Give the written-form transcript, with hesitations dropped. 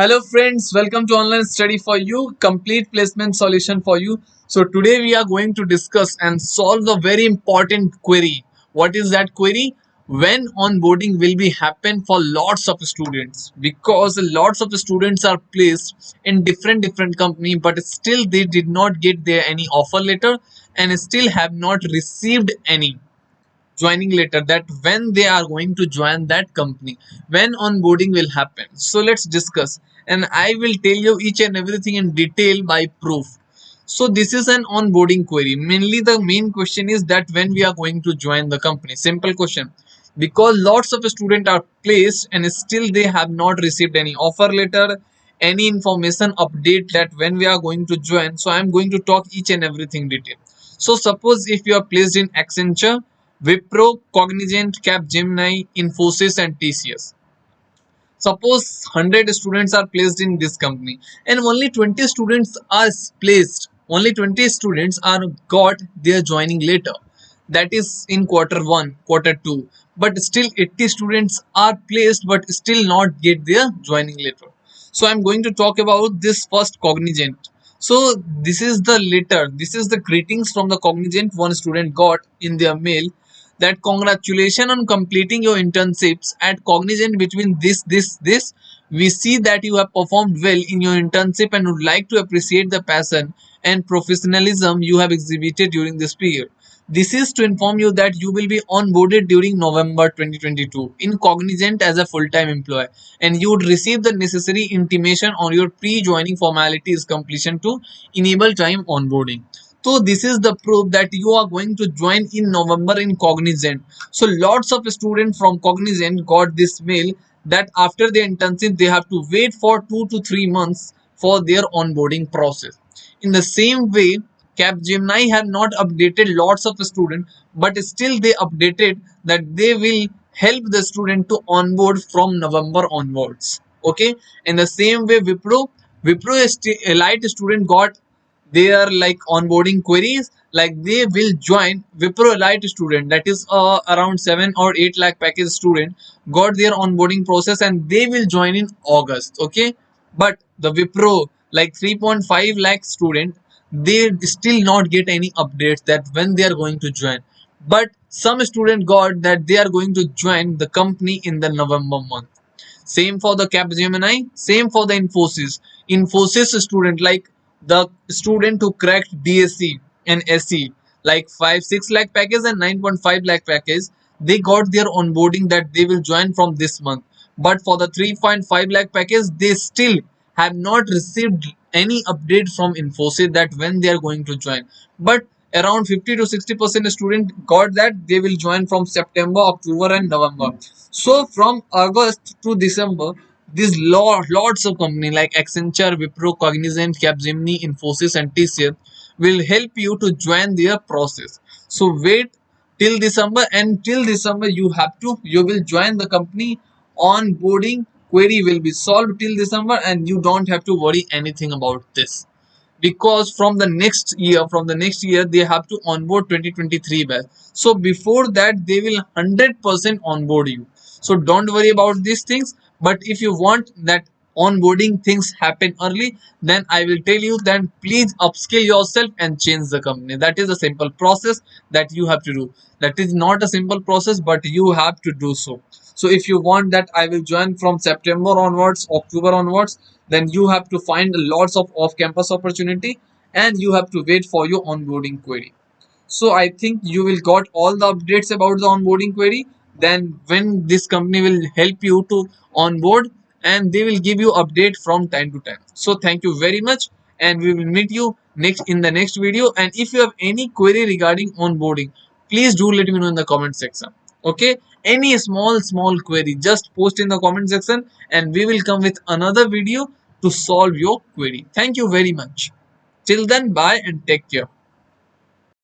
Hello friends, welcome to online study for you, complete placement solution for you. So today we are going to discuss and solve a very important query. What is that query? When onboarding will be happen for lots of students, because lots of students are placed in different company, but still they did not get their any offer letter and still have not received any joining letter that when they are going to join that company, when onboarding will happen. So let's discuss, and I will tell you each and everything in detail by proof. So this is an onboarding query. Mainly the main question is that when we are going to join the company. Simple question. Because lots of students are placed and still they have not received any offer letter, any information update that when we are going to join. So I am going to talk each and everything detail. So suppose if you are placed in Accenture, Wipro, Cognizant, Capgemini, Infosys and TCS. Suppose 100 students are placed in this company and only 20 students are placed. Only 20 students are got their joining later. That is in quarter 1, quarter 2. But still 80 students are placed but still not get their joining letter. So I'm going to talk about this first Cognizant. So this is the letter. This is the greetings from the Cognizant one student got in their mail that congratulations on completing your internships at Cognizant between this. We see that you have performed well in your internship and would like to appreciate the passion and professionalism you have exhibited during this period. This is to inform you that you will be onboarded during November 2022 in Cognizant as a full-time employee, and you would receive the necessary intimation on your pre-joining formalities completion to enable time onboarding. So this is the proof that you are going to join in November in Cognizant. So lots of students from Cognizant got this mail that after the internship they have to wait for 2 to 3 months for their onboarding process. In the same way, Capgemini have not updated lots of students, but still they updated that they will help the student to onboard from November onwards. Okay. In the same way, Wipro elite student got their like onboarding queries, like they will join Wipro elite student, that is around 7 or 8 lakh package student got their onboarding process and they will join in August. Okay. But the Wipro like 3.5 lakh student, they still not get any updates that when they are going to join. But some student got that they are going to join the company in the November month. Same for the Capgemini, same for the Infosys student, like the student who cracked DSC and SE, like 5-6 lakh package and 9.5 lakh package, they got their onboarding that they will join from this month. But for the 3.5 lakh package, they still have not received any update from Infosys that when they are going to join. But around 50 to 60% student got that they will join from September, October and November. So from August to December, these lots of company like Accenture, Wipro, Cognizant, Capgemini, Infosys and TCS will help you to join their process. So wait till December, and till December you will join the company. Onboarding query will be solved till December and you don't have to worry anything about this, because from the next year they have to onboard 2023 batch. So before that they will 100% onboard you. So don't worry about these things. But if you want that onboarding things happen early, then I will tell you that please upskill yourself and change the company. That is a simple process that you have to do. That is not a simple process, but you have to do so. So if you want that I will join from September onwards, October onwards, then you have to find lots of off-campus opportunity and you have to wait for your onboarding query. So I think you will got all the updates about the onboarding query. Then when this company will help you to onboard, and they will give you update from time to time. So thank you very much, and we will meet you next in the next video. And if you have any query regarding onboarding, please do let me know in the comment section. Okay, any small query, just post in the comment section and we will come with another video to solve your query. Thank you very much. Till then, bye and take care.